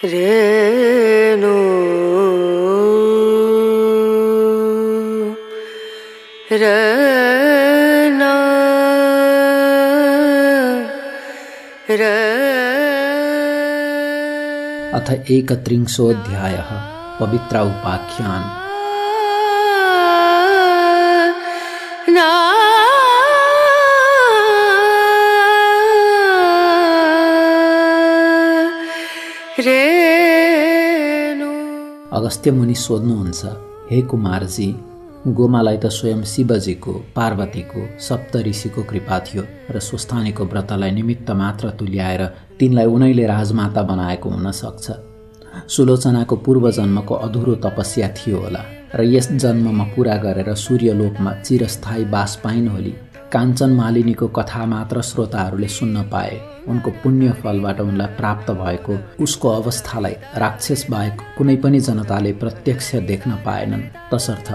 रेणु रना अथ 31 पवित्र उपाख्यान। अगस्त्य मुनि सोध्नुहुन्छ, हे कुमारजी, गोमालाई त स्वयं शिवजीको, पार्वतीको, सप्तऋषिको कृपा थियो र स्वस्थानीको व्रतलाई निमित्त मात्र तुल्याएर तिनलाई उनैले राजमाता बनाएको हुन सक्छ। सुलोचनाको पूर्व जन्मको अधुरो तपस्या थियो होला र यस जन्ममा पूरा गरेर सूर्यलोकमा चिरस्थायी बास पाइन् होली। काञ्चन मालिनीको कथा मात्र श्रोताहरूले सुन्न पाए। उनको पुण्य फलबाट उनलाई प्राप्त भएको उसको अवस्थालाई राक्षस बाहेक कुनै पनि जनताले प्रत्यक्ष देख्न पाएनन्। तसर्थ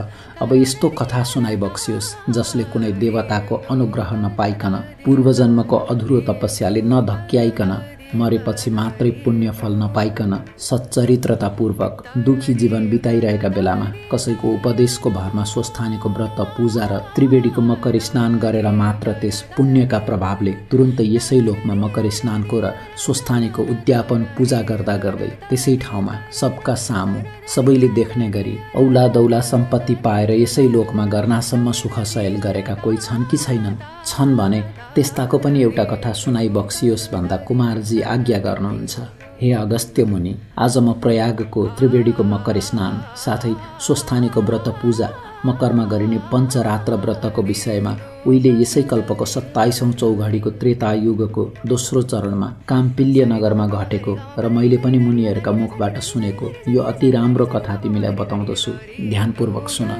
अब यस्तो कथा सुनाइ बक्सियोस् जसले कुनै देवताको अनुग्रह नपाइकन, पूर्वजन्मको अधुरो तपस्याले नधक्क्याइकन, मरेपछि मात्रै पुण्य फल नपाइकन सच्चरित्रतापूर्वक दुखी जीवन बिताइरहेका बेलामा कसैको उपदेशको भरमा स्वस्थानीको व्रत पूजा र त्रिवेणीको मकर स्नान गरेर मात्र त्यस पुण्यका प्रभावले तुरुन्तै यसै लोकमा मकर स्नानको र स्वस्थानीको उद्यापन पूजा गर्दा गर्दै त्यसै ठाउँमा सबका सामु सबैले देख्ने गरी औला दौला सम्पत्ति पाएर यसै लोकमा गर्नासम्म सुखशयल गरेका कोही छन् कि छैनन्? छन् भने त्यस्ताको पनि एउटा कथा सुनाइ बक्सियोस् भन्दा कुमारजी आज्ञा गर्नुहुन्छ। हे अगस्त्य मुनि, आज म प्रयागको त्रिवेणीको मकर स्नान साथै स्वस्थानीको व्रत पूजा, मकरमा गरिने पञ्चरात्र व्रतको विषयमा उहिले यसै कल्पको 27औं चौघडीको त्रेतायुगको दोस्रो चरणमा काम्पिल्य नगरमा घटेको र मैले पनि मुनिहरूका मुखबाट सुनेको यो अति राम्रो कथा तिमीलाई बताउँदछु। ध्यानपूर्वक सुन।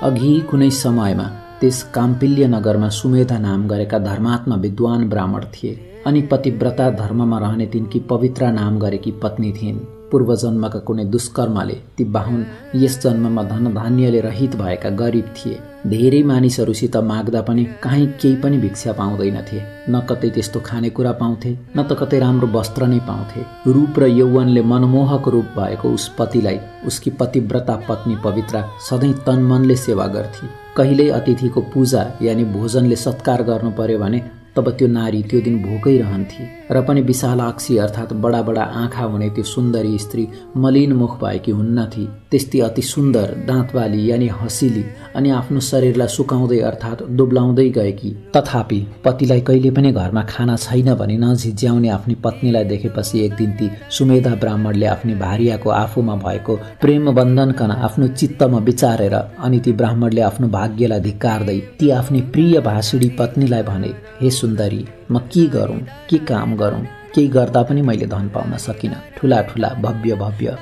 अघि कुनै समयमा त्यस काम्पिल्य नगरमा सुमेधा नाम गरेका धर्मात्मा विद्वान ब्राह्मण थिए। अनि पतिव्रता धर्ममा रहने तिनकी पवित्र नाम गरेकी पत्नी थिइन्। पूर्व जन्मका कुनै दुष्कर्मले ती बाहुन यस जन्ममा धनधान्यले रहित भएका गरिब थिए। धेरै मानिसहरूसित माग्दा पनि कहीँ केही पनि भिक्षा पाउँदैनथे। न कतै त्यस्तो खानेकुरा पाउँथे, न त कतै राम्रो वस्त्र नै पाउँथे। रूप र यौवनले मनमोहक रूप भएको उस पतिलाई उसकी पतिव्रता पत्नी पवित्रा सधैँ तनमनले सेवा गर्थे। कहिल्यै अतिथिको पूजा यानि भोजनले सत्कार गर्नु पर्यो भने तब त्यो नारी त्यो दिन भोकै रहन्थी र पनि विशालाक्षी अर्थात् बडा बडा आँखा हुने त्यो सुन्दरी स्त्री मलिन मुख भएकी हुन्नथी। त्यस्तै अति सुन्दर दाँतवाली यानि हँसिली अनि आफ्नो शरीरलाई सुकाउँदै अर्थात् दुब्लाउँदै गएकी। तथापि पतिलाई कहिले पनि घरमा खाना छैन भनी नझिझ्याउने आफ्नी पत्नीलाई देखेपछि एक दिन ती सुमेधा ब्राह्मणले आफ्नी भार्याको आफूमा भएको प्रेम बन्धनकन आफ्नो चित्तमा विचारेर अनि ती ब्राह्मणले आफ्नो भाग्यलाई धिक्कार्दै ती आफ्नी प्रिय भाषिणी पत्नीलाई भने, हे सुन्दरी, म के गरौँ, के काम गरौँ? केही गर्दा पनि मैले धन पाउन सकिनँ। ठुला ठुला भव्य भव्य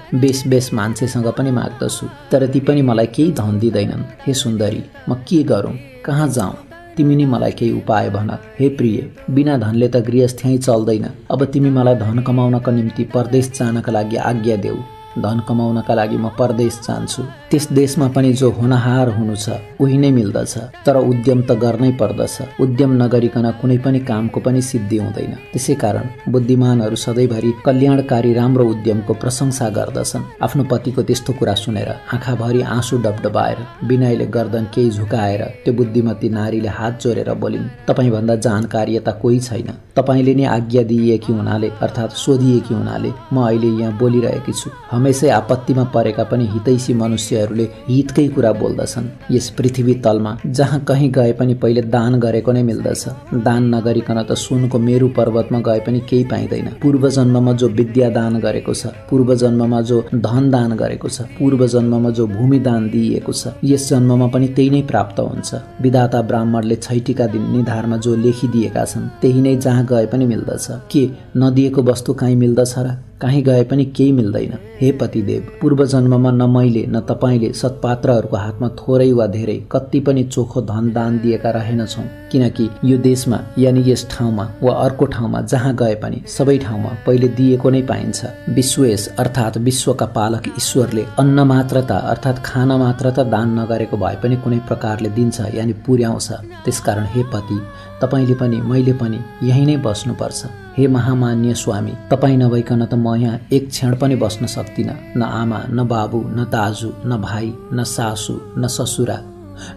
बेस मान्छेसँग पनि माग्दछु, तर ती पनि मलाई केही धन दिँदैनन्। हे सुन्दरी, म के गरौँ, कहाँ जाउँ? तिमी नै मलाई केही उपाय भन। हे प्रिय, बिना धनले त गृहस्थ्यै चल्दैन। अब तिमी मलाई धन कमाउनका निम्ति परदेश जानका लागि आज्ञा देऊ। धन कमाउनका लागि म परदेश जान्छु। त्यस देशमा पनि जो होनहार हुनु छ उही नै मिल्दछ, तर उद्यम त गर्नै पर्दछ। उद्यम नगरिकन कुनै पनि कामको पनि सिद्धि हुँदैन। त्यसै कारण बुद्धिमानहरू सधैँभरि कल्याणकारी राम्रो उद्यमको प्रशंसा गर्दछन्। आफ्नो पतिको त्यस्तो कुरा सुनेर आँखाभरि आँसु डबडबाएर विनयले गर्दन केही झुकाएर त्यो बुद्धिमती नारीले हात जोडेर बोलिन्, तपाईँ भन्दा जानकारी यता कोही छैन। तपाईँले नै आज्ञा दिएकी हुनाले अर्थात् सोधिएकी हुनाले म अहिले यहाँ बोलिरहेकी छु। हमेसै आपत्तिमा परेका पनि हितैषी मनुष्यहरूले हितकै कुरा बोल्दछन्। यस पृथ्वी तलमा जहाँ कहीँ गए पनि पहिले दान गरेको नै मिल्दछ। दान नगरिकन त सुनको मेरु पर्वतमा गए पनि केही पाइँदैन। पूर्व जन्ममा जो विद्या दान गरेको छ, पूर्व जन्ममा जो धन दान गरेको छ, पूर्व जन्ममा जो भूमि दान दिइएको छ, यस जन्ममा पनि त्यही नै प्राप्त हुन्छ। विधाता ब्राह्मणले छैटीका दिन निधारमा जो लेखिदिएका छन् त्यही नै जहाँ गए पनि मिल्दछ। के नदिएको वस्तु कहीँ मिल्दछ र? कहीँ गए पनि केही मिल्दैन। हे पतिदेव, पूर्व जन्ममा न मैले न तपाईँले सत्पात्रहरूको हातमा थोरै वा धेरै कति पनि चोखो धन दान दिएका रहेनछौँ, किनकि यो देशमा यानि यस ठाउँमा वा अर्को ठाउँमा जहाँ गए पनि सबै ठाउँमा पहिले दिएको नै पाइन्छ। विश्वेश अर्थात् विश्वका पालक ईश्वरले अन्न मात्र त अर्थात् खाना मात्र त दान नगरेको भए पनि कुनै प्रकारले दिन्छ यानि पुर्याउँछ। त्यसकारण हे पति, तपाईँले पनि मैले पनि यहीँ नै बस्नुपर्छ। हे महामान्य स्वामी, तपाईँ नभइकन त म यहाँ एक क्षण पनि बस्न सक्दिनँ। न आमा, न बाबु, न दाजु, न भाइ, न सासु, न ससुरा,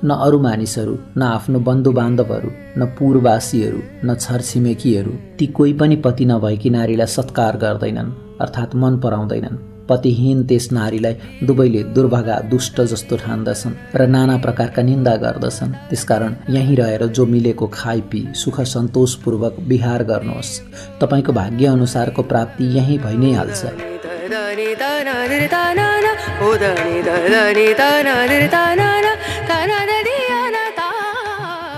न अरू मानिसहरू, न आफ्नो बन्धु बान्धवहरू, न पूर्ववासीहरू, न छरछिमेकीहरू, ती कोही पनि पति नभएकी नारीलाई सत्कार गर्दैनन् अर्थात् मन पराउँदैनन्। पतिहीन त्यस नारीलाई दुवैले दुर्भागा दुष्ट जस्तो ठान्दछन् र नाना प्रकारका निन्दा गर्दछन्। त्यसकारण यहीँ रहेर जो मिलेको खाइपी सुख सन्तोषपूर्वक विहार गर्नुहोस्। तपाईँको भाग्य अनुसारको प्राप्ति यहीँ भइ नै हाल्छ।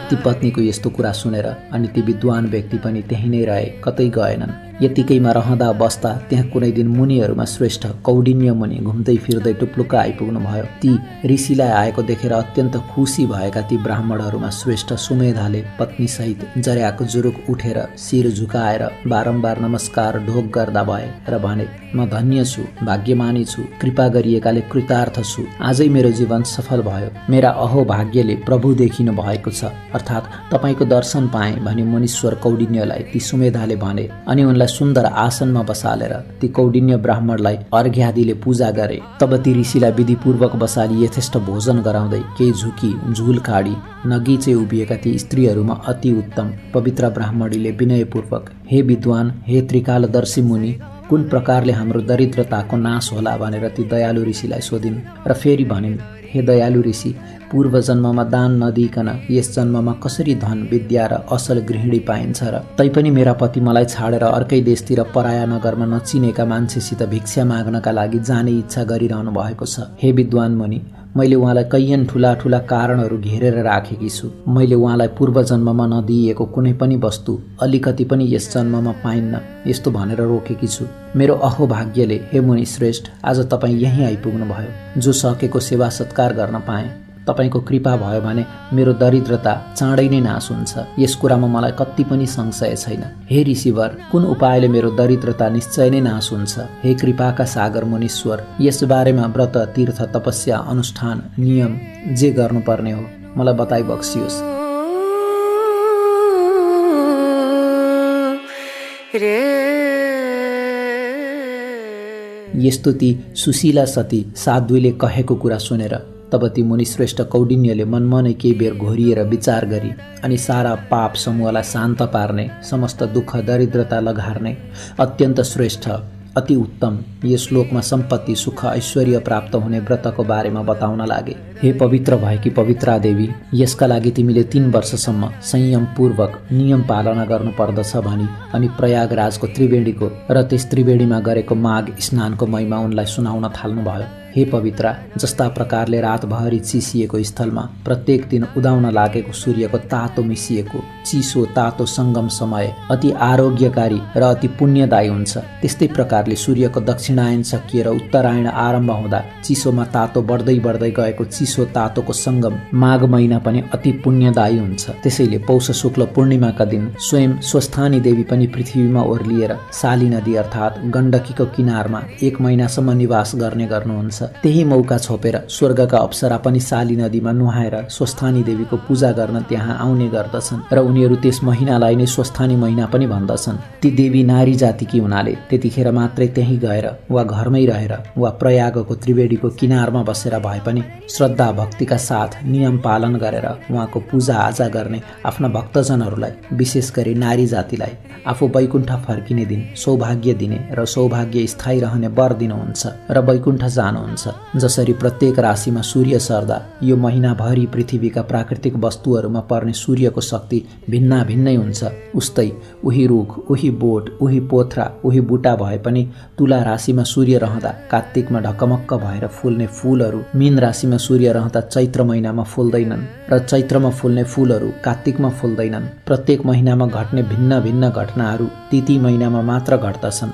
ती पत्नीको यस्तो कुरा सुनेर अनि ती विद्वान व्यक्ति पनि त्यही नै रहे, कतै गएनन्। यतिकैमा रहँदा बस्दा त्यहाँ कुनै दिन मुनिहरूमा श्रेष्ठ कौडिन्य मुनि घुम्दै फिर्दै टुप्लुक्क आइपुग्नु भयो। ती ऋषिलाई आएको देखेर अत्यन्त खुसी भएका ती ब्राह्मणहरूमा श्रेष्ठ सुमेधाले पत्नीसहित जर्याको जुरुक उठेर शिर झुकाएर बारम्बार नमस्कार ढोक गर्दा भए र भने, म धन्य छु, भाग्यमानी छु, कृपा गरिएकाले कृतार्थ छु, आजै मेरो जीवन सफल भयो। मेरा अहोभाग्यले प्रभु देखिनु भएको छ अर्थात् तपाईँको दर्शन पाएँ भनी मुनीश्वर कौडिन्यलाई ती सुमेधाले भने अनि उनलाई सुन्दर आसनमा बसालेर ती कौडिन्य ब्राह्मणलाई अर्घ्यादिले पूजा गरे। तब ती ऋषिलाई विधिपूर्वक बसाली यथेष्ट भोजन गराउँदै केही झुकी झुल काडी नगिचे उभिएका ती स्त्रीहरूमा अति उत्तम पवित्र ब्राह्मणीले विनयपूर्वक, हे विद्वान, हे त्रिकालदर्शी मुनि, कुन प्रकारले हाम्रो दरिद्रताको नाश होला भनेर ती दयालु ऋषिलाई सोधिन् र फेरि भनिन्, हे दयालु ऋषि, पूर्व जन्ममा दान नदिइकन यस जन्ममा कसरी धन विद्या र असल गृहिणी पाइन्छ र तैपनि मेरा पति मलाई छाडेर अर्कै देशतिर पराया नगरमा नचिनेका मान्छेसित भिक्षा माग्नका लागि जाने इच्छा गरिरहनु भएको छ। हे विद्वान मुनि, मैले उहाँलाई कैयन ठुला ठुला कारणहरू घेरेर राखेकी छु। मैले उहाँलाई पूर्व जन्ममा नदिएको कुनै पनि वस्तु अलिकति पनि यस जन्ममा पाइन्न यस्तो भनेर रोकेकी छु। मेरो अहोभाग्यले हे मुनि श्रेष्ठ आज तपाईँ यहीँ आइपुग्नु भयो। जो सकेको सेवा सत्कार गर्न पाएँ। तपाईँको कृपा भयो भने मेरो दरिद्रता चाँडै नै नाश हुन्छ। यस कुरामा मलाई कति पनि संशय छैन। हे ऋषिवर, कुन उपायले मेरो दरिद्रता निश्चय नै नाश हुन्छ? हे कृपाका सागर मुनीश्वर, यस बारेमा व्रत, तीर्थ, तपस्या, अनुष्ठान, नियम जे गर्नुपर्ने हो मलाई बताइ बक्सियोस्। यस्तो ती सुशीला सती साध्वीले कहेको कुरा सुनेर तब ती मुनिश्रेष्ठ कौडिन्यले मनमा नै केही बेर घोरिएर विचार गरी अनि सारा पाप समूहलाई शान्त पार्ने, समस्त दुःख दरिद्रता लघार्ने अत्यन्त श्रेष्ठ अति उत्तम यस श्लोकमा सम्पत्ति सुख ऐश्वर्य प्राप्त हुने व्रतको बारेमा बताउन लागे। हे पवित्र भएकी पवित्रा देवी, यसका लागि तिमीले 3 वर्षसम्म संयमपूर्वक नियम पालना गर्नुपर्दछ भनी अनि प्रयागराजको त्रिवेणीको र त्यस त्रिवेणीमा गरेको माघ स्नानको महिमा उनलाई सुनाउन थाल्नुभयो। हे पवित्रा, जस्ता प्रकारले रातभरि चिसिएको स्थलमा प्रत्येक दिन उदाउन लागेको सूर्यको तातो मिसिएको चिसो तातो सङ्गम समय अति आरोग्यकारी र अति पुण्यदायी हुन्छ, त्यस्तै प्रकारले सूर्यको दक्षिणायन सकिएर उत्तरायण आरम्भ हुँदा चिसोमा तातो बढ्दै बढ्दै गएको चिसो तातोको सङ्गम माघ महिना पनि अति पुण्यदायी हुन्छ। त्यसैले पौष शुक्ल पूर्णिमाका दिन स्वयं स्वस्थानी देवी पनि पृथ्वीमा ओर्लिएर साली नदी अर्थात् गण्डकीको किनारमा 1 महिनासम्म निवास गर्ने गर्नुहुन्छ। त्यही मौका छोपेर स्वर्गका अप्सरा पनि साली नदीमा नुहाएर स्वस्थानी देवीको पूजा गर्न त्यहाँ आउने गर्दछन् र उनीहरू त्यस महिनालाई नै स्वस्थानी महिना पनि भन्दछन्। ती देवी नारी जातिकी हुनाले त्यतिखेर मात्रै त्यहीँ गएर वा घरमै रहेर वा प्रयागको त्रिवेणीको किनारमा बसेर भए पनि श्रद्धा भक्तिका साथ नियम पालन गरेर उहाँको पूजा आजा गर्ने आफ्ना भक्तजनहरूलाई विशेष गरी नारी जातिलाई आफू वैकुण्ठ फर्किने दिन सौभाग्य दिने र सौभाग्य स्थायी रहने वर दिनुहुन्छ र वैकुण्ठ जानुहुन्छ। जसरी प्रत्येक राशिमा सूर्य सर्दा यो महिनाभरि पृथ्वीका प्राकृतिक वस्तुहरूमा पर्ने सूर्यको शक्ति भिन्ना भिन्नै हुन्छ, उस्तै उही रुख उही बोट उही पोथ्रा उही बुटा भए पनि तुला राशिमा सूर्य रहँदा कार्तिकमा ढकमक्क भएर फुल्ने फूलहरू मीन राशिमा सूर्य रहँदा चैत्र महिनामा फुल्दैनन् र चैत्रमा फुल्ने फूलहरू कार्तिकमा फुल्दैनन्। प्रत्येक महिनामा घट्ने भिन्न भिन्न घटनाहरू ती महिनामा मात्र घट्दछन्।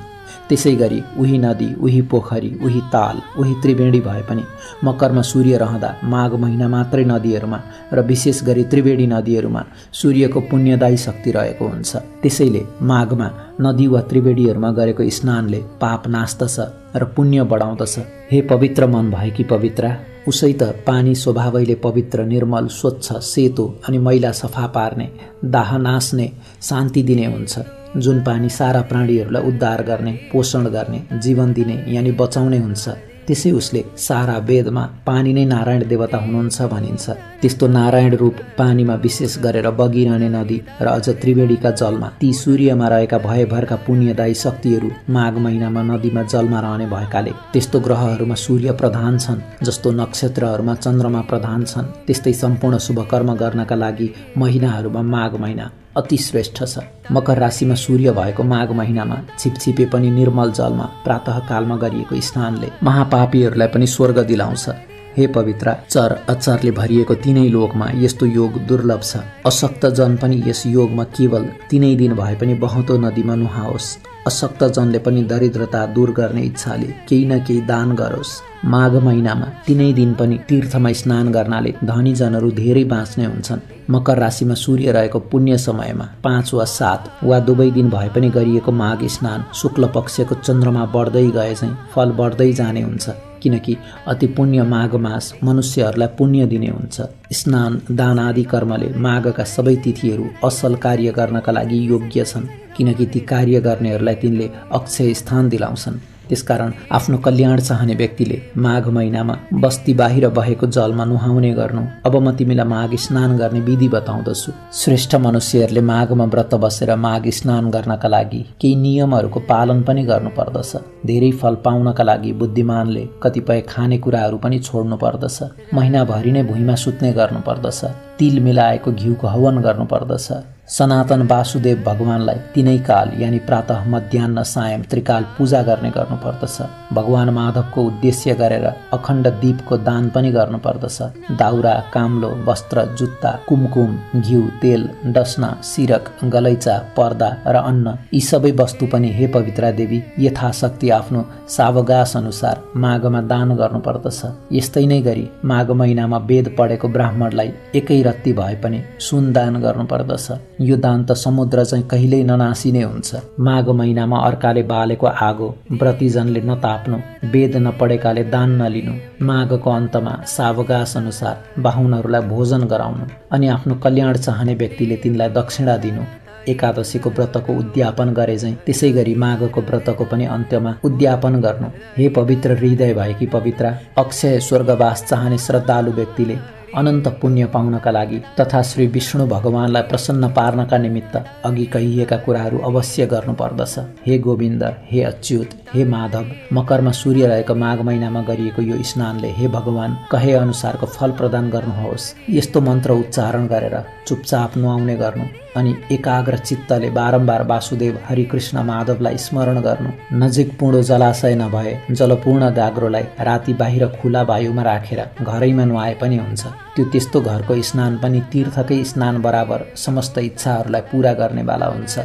त्यसै गरी उही नदी, उही पोखरी, उही ताल, उही त्रिवेणी भए पनि मकरमा सूर्य रहँदा माघ महिना मात्रै नदीहरूमा र विशेष गरी त्रिवेणी नदीहरूमा सूर्यको पुण्यदायी शक्ति रहेको हुन्छ। त्यसैले माघमा नदी वा त्रिवेणीहरूमा गरेको स्नानले पाप नाच्दछ र पुण्य बढाउँदछ। हे पवित्र मन भएकी पवित्रा, उसै त पानी स्वभावैले पवित्र, निर्मल, स्वच्छ, सेतो अनि मैला सफा पार्ने, दाह नाच्ने, शान्ति दिने हुन्छ। जुन पानी सारा प्राणीहरूलाई उद्धार गर्ने, पोषण गर्ने, जीवन दिने यानि बचाउने हुन्छ। त्यसै उसले सारा वेदमा पानी नै नारायण देवता हुनुहुन्छ भनिन्छ। त्यस्तो नारायण रूप पानीमा विशेष गरेर बगिरहने नदी र अझ त्रिवेणीका जलमा ती सूर्यमा रहेका भयभरका पुण्यदायी शक्तिहरू माघ महिनामा नदीमा जलमा रहने भएकाले त्यस्तो ग्रहहरूमा सूर्य प्रधान छन्, जस्तो नक्षत्रहरूमा चन्द्रमा प्रधान छन्, त्यस्तै सम्पूर्ण शुभ कर्म गर्नका लागि महिनाहरूमा माघ महिना अति श्रेष्ठ छ। मकर राशिमा सूर्य भएको माघ महिनामा छिपछिपे पनि निर्मल जलमा प्रातःकालमा गरिएको स्नानले महापापीहरूलाई पनि स्वर्ग दिलाउँछ। हे पवित्रा, चर अचरले भरिएको तीनै लोकमा यस्तो योग दुर्लभ छ। अशक्त जन पनि यस योगमा केवल 3 दिन भए पनि बहँदो नदीमा नुहाओस्। अशक्त जनले पनि दरिद्रता दूर गर्ने इच्छाले केही न केही दान गरोस्। माघ महिनामा 3 दिन पनि तीर्थमा स्नान गर्नाले धनी जनहरू धेरै बाँच्ने हुन्छन्। मकर राशिमा सूर्य रहेको पुण्य समयमा 5 वा 7 वा दुवै दिन भए पनि गरिएको माघ स्नान शुक्ल पक्षको चन्द्रमा बढ्दै गए चाहिँ फल बढ्दै जाने हुन्छ, किनकि अति पुण्य माघ मास मनुष्यहरूलाई पुण्य दिने हुन्छ। स्नान, दान आदि कर्मले माघका सबै तिथिहरू असल कार्य गर्नका लागि योग्य छन्, किनकि ती कार्य गर्नेहरूलाई तिनले अक्षय स्थान दिलाउँछन्। त्यसकारण आफ्नो कल्याण चाहने व्यक्तिले माघ महिनामा बस्ती बाहिर बहेको जलमा नुहाउने गर्नु। अब म तिमीलाई माघ स्नान गर्ने विधि बताउँदछु। श्रेष्ठ मनुष्यहरूले माघमा व्रत बसेर माघ स्नान गर्नका लागि केही नियमहरूको पालन पनि गर्नुपर्दछ। धेरै फल पाउनका लागि बुद्धिमानले कतिपय खानेकुराहरू पनि छोड्नु पर्दछ। महिनाभरि नै भुइँमा सुत्ने गर्नुपर्दछ। तिल मिलाएको घिउको हवन गर्नुपर्दछ। सनातन वासुदेव भगवानलाई 3 काल यानि प्रातः, मध्याह्न, सायं त्रिकाल पूजा गर्ने गर्नुपर्दछ। भगवान माधवको उद्देश्य गरेर अखण्ड दीपको दान पनि गर्नुपर्दछ। दाउरा, काम्लो, वस्त्र, जुत्ता, कुमकुम, घिउ, तेल, डसना, सिरक, गलैचा, पर्दा र अन्न यी सबै वस्तु पनि हे पवित्रा देवी यथाशक्ति आफ्नो सावगास अनुसार माघमा दान गर्नुपर्दछ। यस्तै नै गरी माघ महिनामा वेद पढेको ब्राह्मणलाई 1 रत्ती भए पनि सुन दान गर्नुपर्दछ। यो दान त समुद्र चाहिँ कहिल्यै ननासिने हुन्छ। माघ महिनामा अर्काले बालेको आगो व्रतीजनले नताप्नु, वेद नपढेकाले दान नलिनु, माघको अन्तमा सावगास अनुसार बाहुनहरूलाई भोजन गराउनु अनि आफ्नो कल्याण चाहने व्यक्तिले तिनलाई दक्षिणा दिनु। एकादशीको व्रतको उद्यापन गरे चाहिँ त्यसै गरी माघको व्रतको पनि अन्त्यमा उद्यापन गर्नु। हे पवित्र हृदय भएकी पवित्रा, अक्षय स्वर्गवास चाहने श्रद्धालु व्यक्तिले अनन्त पुण्य पाउनका लागि तथा श्री विष्णु भगवानलाई प्रसन्न पार्नका निमित्त अघि कहिएका कुराहरू अवश्य गर्नुपर्दछ। हे गोविन्द, हे अच्युत, हे माधव, मकरमा सूर्य रहेको माघ महिनामा गरिएको यो स्नानले हे भगवान कहे अनुसारको फल प्रदान गर्नुहोस्। यस्तो मन्त्र उच्चारण गरेर चुपचाप नुहाउने गर्नु अनि एकाग्र चित्तले बारम्बार वासुदेव, हरिकृष्ण, माधवलाई स्मरण गर्नु। नजिक पूर्ण जलाशय नभए जलपूर्ण गाग्रोलाई राति बाहिर खुला वायुमा राखेर घरैमा नुहाए पनि हुन्छ। त्यो त्यस्तो घरको स्नान पनि तीर्थकै स्नान बराबर समस्त इच्छाहरूलाई पूरा गर्नेवाला हुन्छ।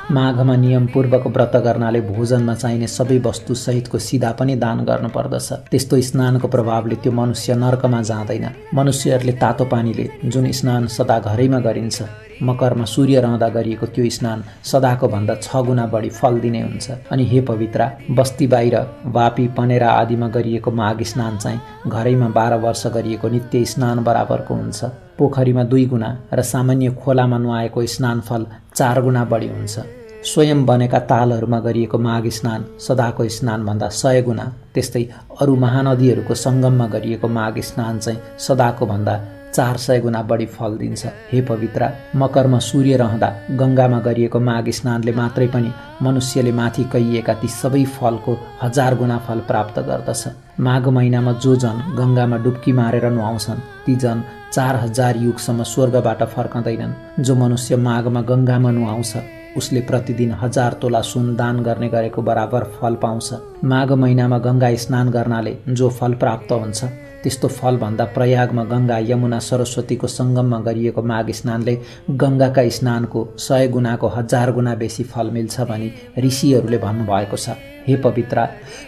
माघमा नियमपूर्वक व्रत गर्नाले भोजनमा चाहिने सबै वस्तु सहितको सिधा पनि दान गर्नुपर्दछ। त्यस्तो स्नानको प्रभावले त्यो मनुष्य नर्कमा जाँदैन। मनुष्यहरूले तातो पानीले जुन स्नान सदा घरैमा गरिन्छ, मकरमा सूर्य रहँदा गरिएको त्यो स्नान सदाको भन्दा 6 गुणा बढी फल दिने हुन्छ। अनि हे पवित्रा, बस्ती बाहिर वापी, पनेरा आदिमा गरिएको माघ स्नान चाहिँ घरैमा 12 वर्ष गरिएको नित्य स्नान बराबरको हुन्छ। पोखरीमा 2 गुणा र सामान्य खोलामा नुहाएको स्नान फल 4 गुणा बढी हुन्छ। स्वयं बनेका तालहरूमा गरिएको माघ स्नान सदाको स्नानभन्दा 100 गुणा, त्यस्तै अरू महानदीहरूको सङ्गममा गरिएको माघ स्नान चाहिँ सदाको भन्दा 400 गुणा बढी फल दिन्छ। हे पवित्रा, मकरमा सूर्य रहँदा गङ्गामा गरिएको माघ स्नानले मात्रै पनि मनुष्यले माथि कहिएका ती सबै फलको 1000 गुणा फल प्राप्त गर्दछ। माघ महिनामा जो जन गङ्गामा डुब्की मारेर नुहाउँछन् ती जन 4000 युगसम्म स्वर्गबाट फर्कँदैनन्। जो मनुष्य माघमा गङ्गामा नुहाउँछ उसले प्रतिदिन 1000 तोला सुन दान गर्ने गरेको बराबर फल पाउँछ। माघ महिनामा गङ्गा स्नान गर्नाले जो फल प्राप्त हुन्छ त्यस्तो फलभन्दा प्रयागमा गङ्गा यमुना सरस्वतीको सङ्गममा गरिएको माघ स्नानले गङ्गाका स्नानको 100 गुणाको 1000 गुणा बेसी फल मिल्छ भनी ऋषिहरूले भन्नुभएको छ। हे पवित्रा,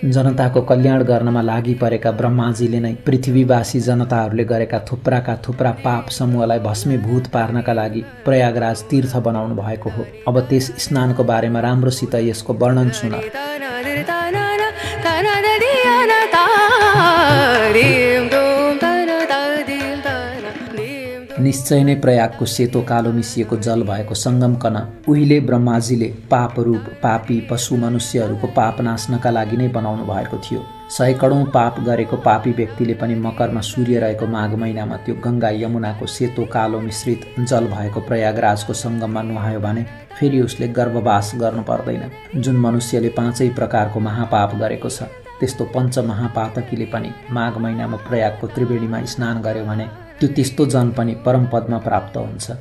जनताको कल्याण गर्नमा लागि परेका ब्रह्माजीले नै पृथ्वीवासी जनताहरूले गरेका थुप्रा पाप समूहलाई भस्मीभूत पार्नका लागि प्रयागराज तीर्थ बनाउनु भएको हो। अब त्यस स्नानको बारेमा राम्रोसित यसको वर्णन सुन। निश्चय नै प्रयागको सेतो कालो मिसिएको जल भएको सङ्गम कन उहिले ब्रह्माजीले पाप रूप पापी पशु मनुष्यहरूको पाप नाश्नका लागि नै बनाउनु भएको थियो। 100 करोड पाप गरेको पापी व्यक्तिले पनि मकरमा सूर्य रहेको माघ महिनामा त्यो गङ्गा यमुनाको सेतो कालो मिश्रित जल भएको प्रयागराजको सङ्गममा नुहायो भने फेरि उसले गर्भवास गर्नु पर्दैन। जुन मनुष्यले 5 प्रकारको महापाप गरेको छ त्यस्तो पञ्चमहापातकीले पनि माघ महिनामा प्रयागको त्रिवेणीमा स्नान गर्यो भने त्यो त्यस्तो जन पनि परमपदमा प्राप्त हुन्छ।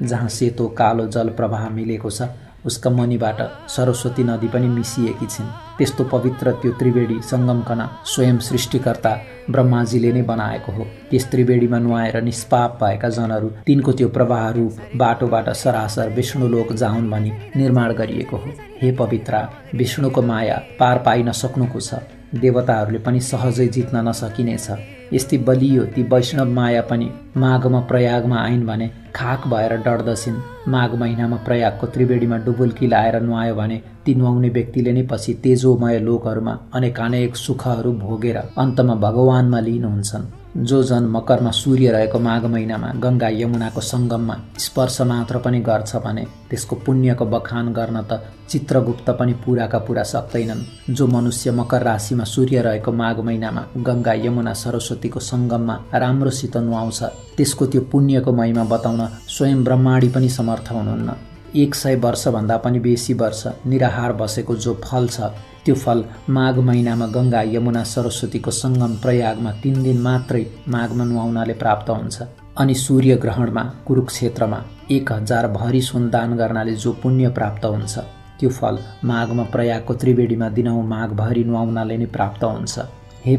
जहाँ सेतो कालो जल प्रवाह मिलेको छ उसका मनिबाट सरस्वती नदी पनि मिसिएकी छिन्। त्यस्तो पवित्र त्यो त्रिवेणी सङ्गमकन स्वयं सृष्टिकर्ता ब्रह्माजीले नै बनाएको हो। त्यस त्रिवेणीमा नुहाएर निष्पाप भएका जनहरू तिनको त्यो प्रवाह रूप बाटोबाट सरासर विष्णुलोक जाउन् भनी निर्माण गरिएको हो। हे पवित्रा, विष्णुको माया पार पाइ नसक्नुको छ, देवताहरूले पनि सहजै जित्न नसकिनेछ। यस्तै बलियो ती वैष्णव माया पनि माघमा प्रयागमा आइन् भने खाक भएर डढ्दछिन्। माघ महिनामा प्रयागको त्रिवेणीमा डुबुल्की लाएर नुहायो भने ती नुहाउने व्यक्तिले नै पछि तेजोमय लोकहरूमा अनेकानेक सुखहरू भोगेर अन्तमा भगवानमा लीन हुन्छन्। जो जन मकरमा सूर्य रहेको माघ महिनामा गङ्गा यमुनाको सङ्गममा स्पर्श मात्र पनि गर्छ भने त्यसको पुण्यको बखान गर्न त चित्रगुप्त पनि पुराका पुरा सक्दैनन्। जो मनुष्य मकर राशिमा सूर्य रहेको माघ महिनामा गङ्गा यमुना सरस्वतीको सङ्गममा राम्रोसित नुहाउँछ त्यसको त्यो पुण्यको महिमा बताउन स्वयं ब्रह्माणी पनि समर्थ हुनुहुन्न। 100 वर्षभन्दा पनि बेसी वर्ष निराहार बसेको जो फल छ त्यो फल माघ महिनामा गङ्गा यमुना सरस्वतीको सङ्गम प्रयागमा 3 दिन मात्रै माघमा नुहाउनाले प्राप्त हुन्छ। अनि सूर्य ग्रहणमा कुरुक्षेत्रमा 1000 भरी सुन दान गर्नाले जो पुण्य प्राप्त हुन्छ त्यो फल माघमा प्रयागको त्रिवेणीमा दिनहुँ माघभरि नुहाउनाले नै प्राप्त हुन्छ। हे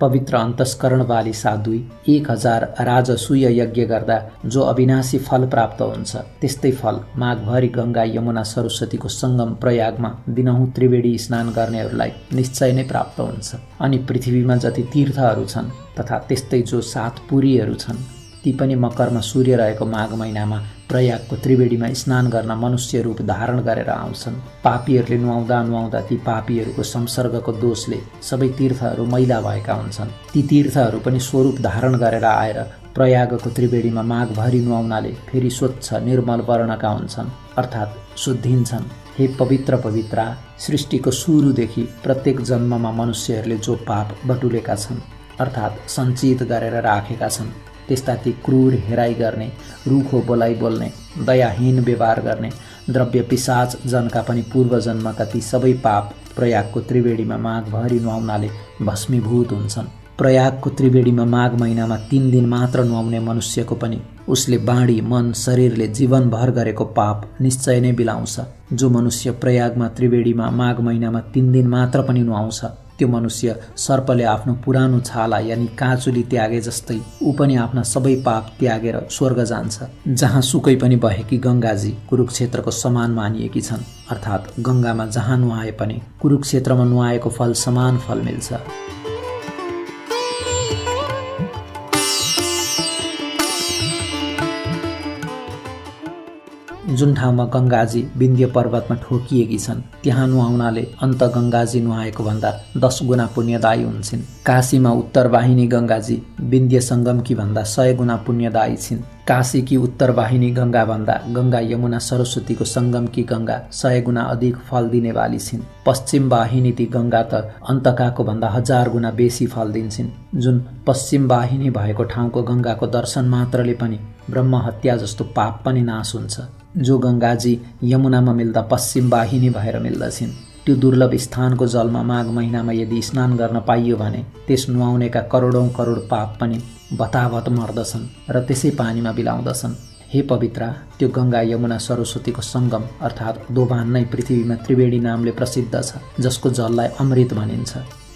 पवित्र अन्तस्करणवाली साधुई, 1000 राजसूय यज्ञ गर्दा जो अविनाशी फल प्राप्त हुन्छ त्यस्तै फल माघभरि गङ्गा यमुना सरस्वतीको सङ्गम प्रयागमा दिनहुँ त्रिवेणी स्नान गर्नेहरूलाई निश्चय नै प्राप्त हुन्छ। अनि पृथ्वीमा जति तीर्थहरू छन् तथा त्यस्तै जो 7 पुरीहरू छन् ती पनि मकरमा सूर्य रहेको माघ महिनामा प्रयागको त्रिवेणीमा स्नान गर्न मनुष्य रूप धारण गरेर आउँछन्। पापीहरूले नुहाउँदा ती पापीहरूको संसर्गको दोषले सबै तीर्थहरू मैला भएका हुन्छन्। ती तीर्थहरू पनि स्वरूप धारण गरेर आएर प्रयागको त्रिवेणीमा माघभरि नुहाउनाले फेरि स्वच्छ निर्मल वर्णका हुन्छन्, अर्थात् शुद्धिन्छन्। हे पवित्रा, सृष्टिको सुरुदेखि प्रत्येक जन्ममा मनुष्यहरूले जो पाप बटुलेका छन् अर्थात् सञ्चित गरेर राखेका छन् त्यस्ता ती क्रूर हेराइ गर्ने, रुखो बोलाइ बोल्ने, दयाहीन व्यवहार गर्ने, द्रव्य पिशाच जनका पनि पूर्व जन्मका ती सबै पाप प्रयागको त्रिवेणीमा माघभरि नुहाउनाले भस्मीभूत हुन्छन्। प्रयागको त्रिवेणीमा माघ महिनामा 3 दिन मात्र नुहाउने मनुष्यको पनि उसले बाणी मन शरीरले जीवनभर गरेको पाप निश्चय नै बिलाउँछ। जो मनुष्य प्रयागमा त्रिवेणीमा माघ महिनामा 3 दिन मात्र पनि नुहाउँछ त्यो मनुष्य सर्पले आफ्नो पुरानो छाला यानि काँचुली त्यागे जस्तै ऊ पनि आफ्ना सबै पाप त्यागेर स्वर्ग जान्छ। जहाँ सुकै पनि बहेकी गङ्गाजी कुरुक्षेत्रको समान मानिएकी छन्, अर्थात् गङ्गामा जहाँ नुहाए पनि कुरुक्षेत्रमा नुहाएको फल समान फल मिल्छ। जुन ठाउँमा गङ्गाजी विन्ध्य पर्वतमा ठोकिएकी छन् त्यहाँ नुहाउनाले अन्त गङ्गाजी नुहाएको भन्दा 10 गुणा पुण्यदायी हुन्छन्। काशीमा उत्तरवाहिनी गङ्गाजी विन्ध्य सङ्गमकी भन्दा 100 गुणा पुण्यदायी छिन्। काशीकी उत्तरवाहिनी गङ्गा भन्दा गङ्गा यमुना सरस्वतीको सङ्गमकी गङ्गा 100 गुणा अधिक फल दिनेवाली छिन्। पश्चिम वाहिनी ती गङ्गा त अन्तकाको भन्दा 1000 गुणा बेसी फल दिन्छन्। जुन पश्चिम वाहिनी भएको ठाउँको गङ्गाको दर्शन मात्रले पनि ब्रह्म हत्या जस्तो पाप पनि नाश हुन्छ। जो गङ्गाजी यमुनामा मिल्दा पश्चिम वाहिनी भएर मिल्दछिन् त्यो दुर्लभ स्थानको जलमा माघ महिनामा यदि स्नान गर्न पाइयो भने त्यस नुहाउनेका करोडौं करोड पाप पनि बतावत मर्दछन् र त्यसै पानीमा बिलाउँदछन्। हे पवित्रा, त्यो गङ्गा यमुना सरस्वतीको सङ्गम अर्थात् दोभान नै पृथ्वीमा त्रिवेणी नामले प्रसिद्ध छ, जसको जललाई अमृत भनिन्छ।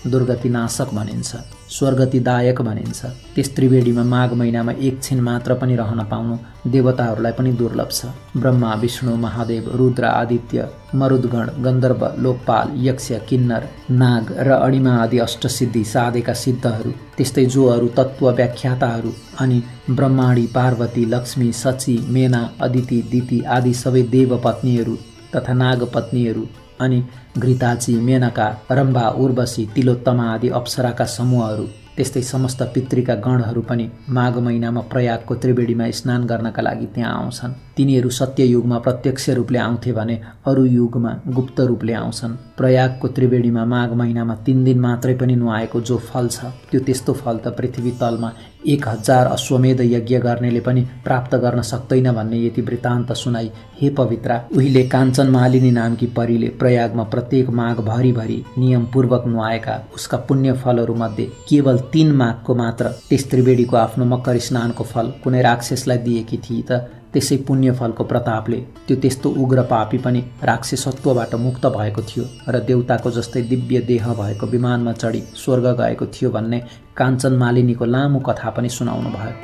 दुर्गतिनाशक भनिन्छ, स्वर्गतिदायक भनिन्छ। त्यस त्रिवेणीमा माघ महिनामा एकछिन मात्र पनि रहन पाउनु देवताहरूलाई पनि दुर्लभ छ। ब्रह्मा, विष्णु, महादेव, रुद्र, आदित्य, मरुद्गण, गन्धर्व, लोकपाल, यक्ष, किन्नर, नाग र अणिमा आदि अष्टसिद्धि साधेका सिद्धहरू, त्यस्तै जो अरू तत्त्व व्याख्याताहरू अनि ब्रह्माणी, पार्वती, लक्ष्मी, सची, मेना, अदिति, दिति आदि सबै देवपत्नीहरू तथा नागपत्नीहरू अनि घृताची, मेनका, रम्भा, उर्वशी, तिलोत्तमा आदि अप्सराका समूहहरू, त्यस्तै समस्त पितृका गणहरू पनि माघ महिनामा प्रयागको त्रिवेणीमा स्नान गर्नका लागि त्यहाँ आउँछन्। तिनीहरू सत्ययुगमा प्रत्यक्ष रूपले आउँथे भने अरू युगमा गुप्त रूपले आउँछन्। प्रयागको त्रिवेणीमा माघ महिनामा 3 दिन मात्रै पनि नुहाएको जो फल छ त्यो त्यस्तो फल त पृथ्वी तलमा 1000 अश्वमेध यज्ञ गर्नेले पनि प्राप्त गर्न सक्दैन भन्ने यति वृत्तान्त सुनाई हे पवित्रा, उहिले काञ्चन मालिनी नामकी परीले प्रयागमा प्रत्येक माघ भरिभरि नियमपूर्वक नुहाएका उसका पुण्य फलहरूमध्ये केवल 3 माघको मात्र त्यस त्रिवेणीको आफ्नो मकर स्नानको फल कुनै राक्षसलाई दिएकी थिए त त्यसै पुण्य फलको प्रतापले त्यो त्यस्तो उग्र पापी पनि राक्षसत्वबाट मुक्त भएको थियो र देवताको जस्तै दिव्य देह भएको विमानमा चढी स्वर्ग गएको थियो भन्ने काञ्चन मालिनीको लामो कथा पनि सुनाउनु भयो।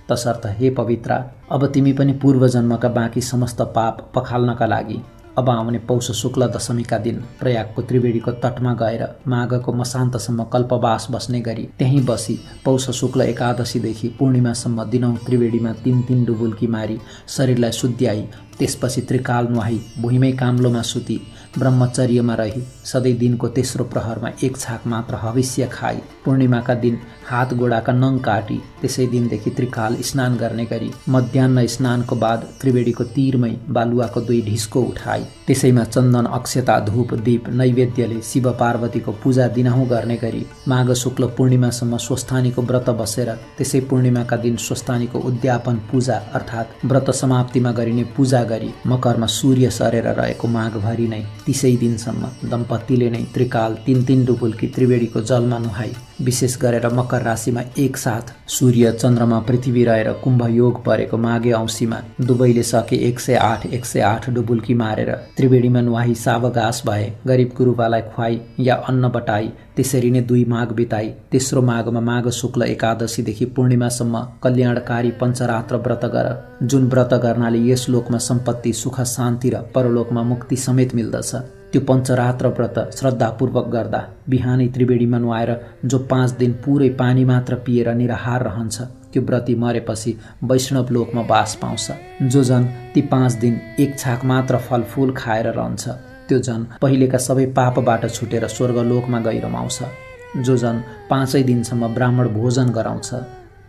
तसर्थ हे पवित्रा, अब तिमी पनि पूर्वजन्मका बाँकी समस्त पाप पखाल्नका लागि अब आउने पौष शुक्ल दशमीका दिन प्रयागको त्रिवेणीको तटमा गएर माघको मसान्तसम्म कल्पवास बस्ने गरी त्यहीँ बसी पौष शुक्ल एकादशीदेखि पूर्णिमासम्म दिनौँ त्रिवेणीमा 3 डुबुल्की मारी शरीरलाई शुद्ध्याई त्यसपछि त्रिकाल नुहाई भुइँमै काम्लोमा सुती ब्रह्मचर्यमा रही सधैँ दिनको तेस्रो प्रहरमा 1 छाक मात्र हविष्य खाई पूर्णिमाका दिन हात गोडाका नङ काटी त्यसै दिनदेखि त्रिकाल स्नान गर्ने गरी मध्याह्न स्नानको बाद त्रिवेणीको तीरमै बालुवाको 2 ढिस्को उठाई त्यसैमा चन्दन, अक्षता, धूप, दीप नैवेद्यले शिव पार्वतीको पूजा दिनहुँ गर्ने गरी माघ शुक्ल पूर्णिमासम्म स्वस्थानीको व्रत बसेर त्यसै पूर्णिमाका दिन स्वस्थानीको उद्यापन पूजा अर्थात् व्रत समाप्तिमा गरिने पूजा गरी मकरमा सूर्य सरेर रहेको माघभरि नै 30 दिनसम्म दम्पतिले नै त्रिकाल 3 डुबुल्की त्रिवेणीको जलमा नुहाई विशेष गरेर मकर राशिमा एकसाथ सूर्य, चन्द्रमा, पृथ्वी रहेर कुम्भ योग परेको माघे औँसीमा दुवैले सके 108 डुबुल्की मारेर त्रिवेणीमा नुहाई सावगास भए गरिब गुरुबालाई खुवाई या अन्न बटाई त्यसरी नै 2 माघ बिताई तेस्रो माघमा माघ शुक्ल एकादशीदेखि पूर्णिमासम्म कल्याणकारी पञ्चरात्र व्रत गर, जुन व्रत गर्नाले यस लोकमा सम्पत्ति, सुख, शान्ति र परलोकमा मुक्ति समेत मिल्दछ। त्यो पञ्चरात्र व्रत श्रद्धापूर्वक गर्दा बिहानै त्रिवेणीमा नुहाएर जो 5 दिन पुरै पानी मात्र पिएर निराहार रहन्छ त्यो व्रती मरेपछि वैष्णव लोकमा बास पाउँछ। जो जन ती 5 दिन 1 छाक मात्र फलफूल खाएर रहन्छ त्यो जन पहिलेका सबै पापबाट छुटेर स्वर्गलोकमा गई रमाउँछ। जो जन 5 दिनसम्म ब्राह्मण भोजन गराउँछ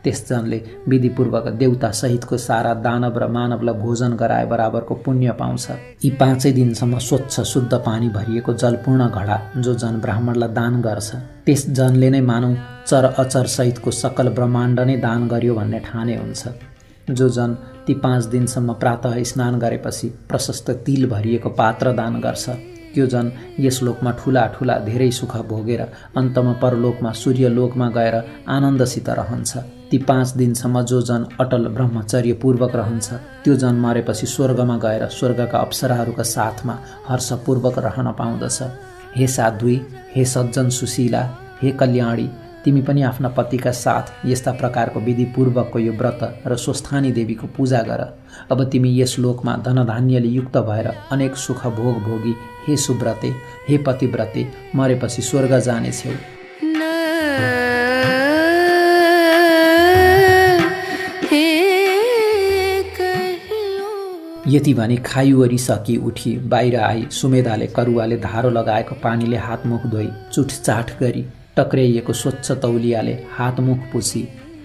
त्यस जनले विधिपूर्वक देवता सहितको सारा दानव र मानवलाई भोजन गराए बराबरको पुण्य पाउँछ। यी 5 दिनसम्म स्वच्छ शुद्ध पानी भरिएको जलपूर्ण घडा जो जन ब्राह्मणलाई दान गर्छ त्यस जनले नै मानौ चर अचर सहितको सकल ब्रह्माण्ड नै दान गर्यो भन्ने ठाने हुन्छ। जो जन ती 5 दिनसम्म प्रातः स्नान गरेपछि प्रशस्त तिल भरिएको पात्र दान गर्छ त्यो जन यस लोकमा ठुला ठुला धेरै सुख भोगेर अन्तमा परलोकमा सूर्यलोकमा गएर आनन्दसित रहन्छ। ती 5 दिनसम्म जो जन अटल ब्रह्मचर्य पूर्वक रहन्छ त्यो जन मरेपछि स्वर्गमा गएर स्वर्गका अप्सराहरूका साथमा हर्षपूर्वक रहन पाउँदछ। हे साध्वी, हे सज्जन सुशीला, हे कल्याणी, तिमी पनि आफ्ना पतिका साथ यस्ता प्रकारको विधिपूर्वकको यो व्रत र स्वस्थानी देवीको पूजा गर। अब तिमी यस लोकमा धनधान्यले युक्त भएर अनेक सुख भोग भोगी हे सुव्रते, हे पतिव्रते मरेपछि स्वर्ग जानेछौ। यति भने खाइवरी सकी उठी बाहिर आई सुमेधाले करुवाले धारो लगाएको पानीले हात मुख धोई चुटचाट गरी टक्र्याइएको स्वच्छ तौलियाले हात मुख पुछी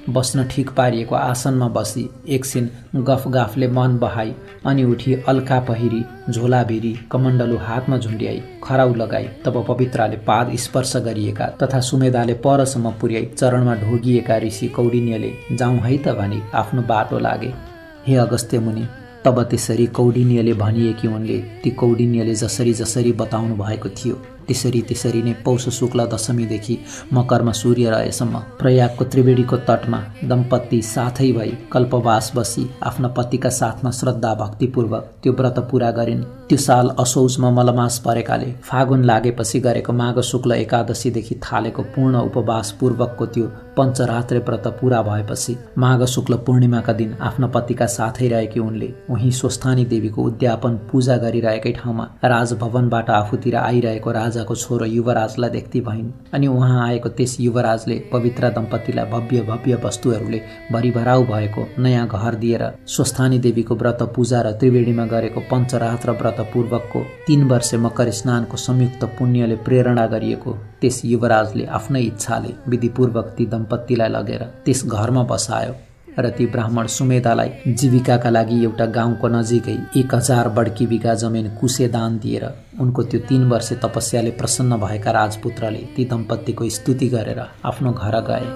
बस्न ठिक पारिएको आसनमा बसी एकछिन गफगाफले मन बहाई अनि उठी अलका पहिरी झोला भिरी कमण्डलु हातमा झुन्ड्याई खराउ लगाई तब पवित्राले पाद स्पर्श गरिएका तथा सुमेधाले परसम्म पुर्याई चरणमा ढोगिएका ऋषि कौडिन्यले जाउँ है त भनी आफ्नो बाटो लागे। हे अगस्त्य मुनि, तब त्यसरी कौडिन्यले भनिए कि उनले ती कौडिन्यले जसरी जसरी बताउनु भएको थियो त्यसरी नै पौष शुक्ल दशमीदेखि मकरमा सूर्य रहेसम्म प्रयागको त्रिवेणीको तटमा दम्पति साथै भई कल्पवास बसी आफ्ना पतिका साथमा श्रद्धा भक्तिपूर्वक त्यो व्रत पूरा गरिन्। त्यो साल असौजमा मलमास परेकाले फागुन लागेपछि गरेको माघ शुक्ल एकादशीदेखि थालेको पूर्ण उपवास पूर्वकको त्यो पञ्चरात्रे व्रत पूरा भएपछि माघ शुक्ल पूर्णिमाका दिन आफ्ना पतिका साथै रहेकी उनले उही स्वस्थानी देवीको उद्यापन पूजा गरिरहेकै ठाउँमा राजभवनबाट आफूतिर आइरहेको राजाको छोरो युवराजलाई देख्ती भइन्। अनि उहाँ आएको त्यस युवराजले पवित्र दम्पतिलाई भव्य भव्य वस्तुहरूले भरिभराउ भएको नयाँ घर दिएर स्वस्थानी देवीको व्रत पूजा र त्रिवेणीमा गरेको पञ्चरात्र व्रत पूर्वकको 3 वर्षे मकर स्नानको संयुक्त पुण्यले प्रेरणा गरिएको त्यस युवराजले आफ्नै इच्छाले विधिपूर्वक ती दम्पतिलाई लगेर त्यस घरमा बसायो र ती ब्राह्मण सुमेधालाई जीविकाका लागि एउटा गाउँको नजिकै 1000 बड्की बिघा जमिन कुसे दान दिएर उनको त्यो 3 वर्षे तपस्याले प्रसन्न भएका राजपुत्रले ती दम्पतिको स्तुति गरेर आफ्नो घर गए।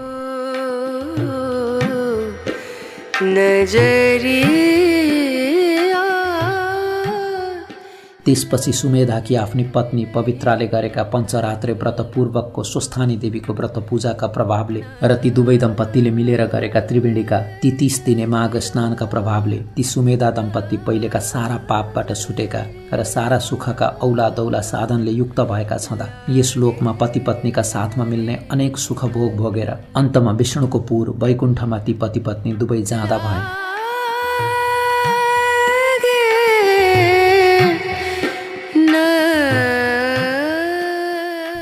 त्यसपछि सुमेधाकी आफ्नी पत्नी पवित्राले गरेका पञ्चरात्रे व्रत पूर्वकको स्वस्थानी देवीको व्रत पूजाका प्रभावले र ती दुवै दम्पतिले मिलेर गरेका त्रिवेणीका ती 30 दिने माघ स्नानका प्रभावले ती सुमेधा दम्पति पहिलेका सारा पापबाट छुटेका र सारा सुखका औला दौला साधनले युक्त भएका छँदा यस लोकमा पति पत्नीका साथमा मिल्ने अनेक सुख भोग भोगेर अन्तमा विष्णुको पुर वैकुण्ठमा ती पति पत्नी दुवै जाँदा भए।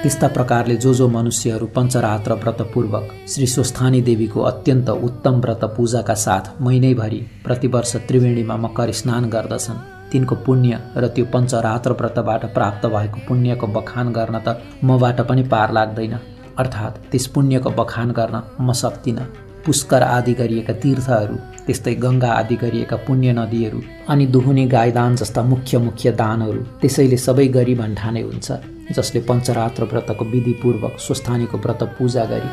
त्यस्ता प्रकारले जो मनुष्यहरू पञ्चरात्र व्रत पूर्वक श्री स्वस्थानी देवीको अत्यन्त उत्तम व्रत पूजाका साथ महिनैभरि प्रतिवर्ष त्रिवेणीमा मकर स्नान गर्दछन् तिनको पुण्य र त्यो पञ्चरात्र व्रतबाट प्राप्त भएको पुण्यको बखान गर्न त मबाट पनि पार लाग्दैन। अर्थात् त्यस पुण्यको बखान गर्न म सक्दिनँ। पुष्कर आदि गरिएका तीर्थहरू, त्यस्तै गङ्गा आदि गरिएका पुण्य नदीहरू अनि दुहुनी गाईदान जस्ता मुख्य दानहरू त्यसैले सबै गरी भन्ठाने हुन्छ जसले पञ्चरात्र व्रतको विधिपूर्वक स्वस्थानीको व्रत पूजा गरी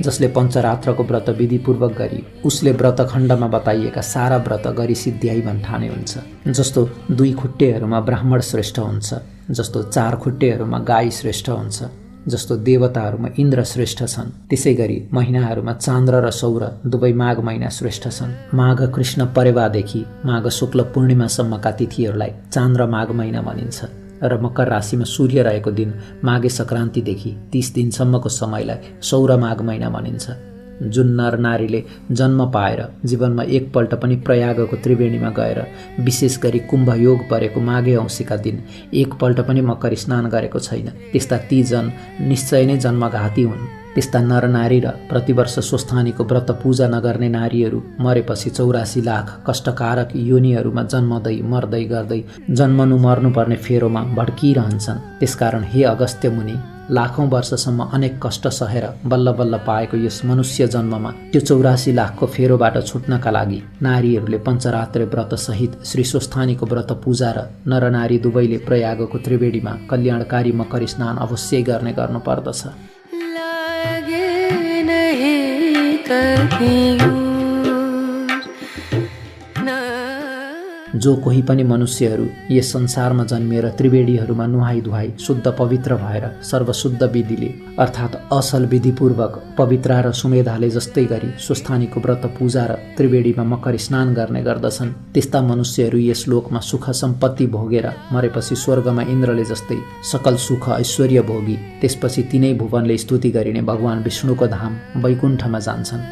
जसले पञ्चरात्रको व्रत विधिपूर्वक गरी उसले व्रतखण्डमा बताइएका सारा व्रत गरी सिद्ध्याई भन्ठाने हुन्छ। जस्तो 2 खुट्टेहरूमा ब्राह्मण श्रेष्ठ हुन्छ, जस्तो 4 खुट्टेहरूमा गाई श्रेष्ठ हुन्छ, जस्तो देवताहरूमा इन्द्र श्रेष्ठ छन्, त्यसै गरी महिनाहरूमा चान्द्र र सौर दुवै माघ महिना श्रेष्ठ छन्। माघ कृष्ण परेवादेखि माघ शुक्ल पूर्णिमासम्मका तिथिहरूलाई चान्द्र माघ महिना भनिन्छ र मकर राशिमा सूर्य रहेको दिन माघे सङ्क्रान्तिदेखि 30 दिनसम्मको समयलाई सौर माघ महिना भनिन्छ। जुन नर नारीले जन्म पाएर जीवनमा एकपल्ट पनि प्रयागको त्रिवेणीमा गएर विशेष गरी कुम्भयोग परेको माघे औँसीका दिन एकपल्ट पनि मकर स्नान गरेको छैन, त्यस्ता ती जन निश्चय नै जन्मघाती हुन्। त्यस्ता नर नारी र प्रतिवर्ष स्वस्थानीको व्रत पूजा नगर्ने नारीहरू मरेपछि 84 लाख कष्टकारक योनिहरूमा जन्मदै मर्दै गर्दै जन्मनु मर्नुपर्ने फेरोमा भड्किरहन्छन्। त्यसकारण हे अगस्त्य मुनि, लाखौं वर्षसम्म अनेक कष्ट सहेर बल्ल बल्ल पाएको यस मनुष्य जन्ममा त्यो 84 लाखको फेरोबाट छुट्नका लागि नारीहरूले पञ्चरात्रे व्रत सहित श्री स्वस्थानीको व्रत पूजा र नरनारी दुवैले प्रयागको त्रिवेणीमा कल्याणकारी मकर स्नान अवश्य गर्ने गर्नुपर्दछ। जो कोही पनि मनुष्यहरू यस संसारमा जन्मिएर त्रिवेणीहरूमा नुहाई धुवाई शुद्ध पवित्र भएर सर्वशुद्ध विधिले अर्थात् असल विधिपूर्वक पवित्र र सुमेधाले जस्तै गरी स्वस्थानीको व्रत पूजा र त्रिवेणीमा मकर स्नान गर्ने गर्दछन्, त्यस्ता मनुष्यहरू यस लोकमा सुख सम्पत्ति भोगेर मरेपछि स्वर्गमा इन्द्रले जस्तै सकल सुख ऐश्वर्य भोगी त्यसपछि तिनै भुवनले स्तुति गरिने भगवान विष्णुको धाम वैकुण्ठमा जान्छन्।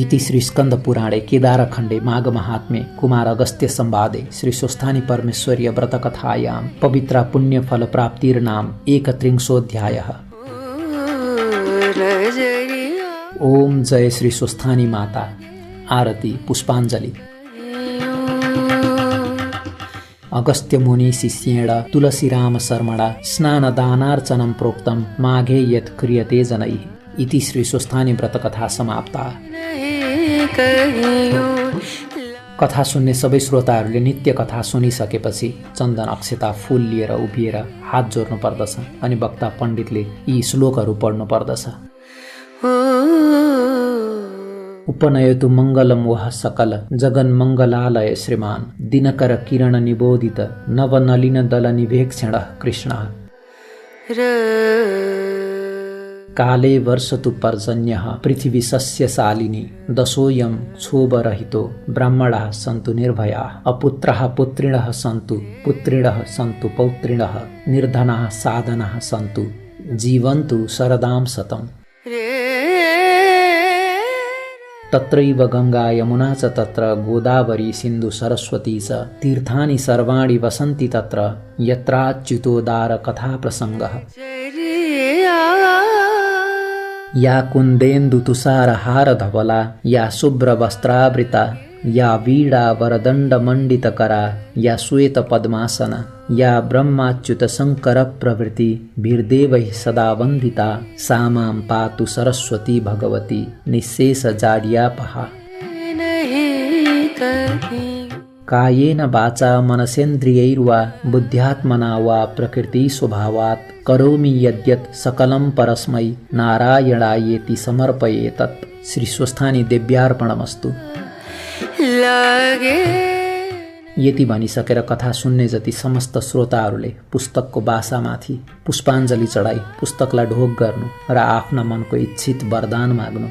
इति श्री स्कंद पुराणे केदारखण्डे माघ महात्म्ये कुमार अगस्त्य संवादे श्री स्वस्थानी परमेश्वर्य व्रत कथायां पवित्रा पुण्य फल प्राप्तिर्नाम 31 ओम जय श्री स्वस्थानी माता। आरती पुष्पांजलि। अगस्त्य मुनि शिष्येण तुलसीराम शर्मणा स्नान दानार्चनं प्रोक्तं माघे यत् क्रियते जनैः। इति श्री स्वस्थानी व्रत कथा समाप्ता। कथा सुन्ने सबै श्रोताहरूले नित्य कथा सुनिसकेपछि चन्दन अक्षता फूल लिएर उभिएर हात जोड्नु पर्दछ अनि वक्ता पण्डितले यी श्लोकहरू पढ्नु पर्दछ। उपनयतु मङ्गलम वह सकल जगन्मङ्गलालय श्रीमान दिनकर किरण निबोधित नवनलिन दल निवेक्षण कृष्ण काले वर्षतु पर्जन्यः पृथिवी सस्यशालिनी दशोऽयं क्षोभरहितो ब्राह्मणाः सन्तु निर्भयाः अपुत्राः पुत्रिणः सन्तु पुत्रिणः सन्तु पौत्रिणः निर्धनाः साधनाः सन्तु जीवन्तु शरदां शतम्। तत्रैव गंगा यमुना च तत्र गोदावरी सिन्धु सरस्वती च तीर्थानि सर्वाणि वसन्ति तत्र यत्राच्युतोदार कथा प्रसंगः या कुन्देन्दु तुषारहार धवला या शुभ्र वस्त्रावृता या वीणा वरदण्ड मण्डितकरा या श्वेत पद्मासना या ब्रह्माच्युत शंकर प्रवृत्ति भीर्देवैः सदा वन्दिता सा मां पातु सरस्वती भगवती निःशेष जाड्यापहा। कायेन वाचा मनसेन्द्रियैर्वा बुद्ध्यात्मना वा प्रकृति स्वभावात् करोमि यद्यत् सकलं परस्मै नारायणायेति समर्पयेतत्। श्री स्वस्थानी देव्यार्पणमस्तु। यति भनिसकेर कथा सुन्ने जति समस्त श्रोताहरूले पुस्तकको बासामाथि पुष्पाञ्जली चढाई पुस्तकलाई ढोक गर्नु र आफ्ना मनको इच्छित वरदान माग्नु।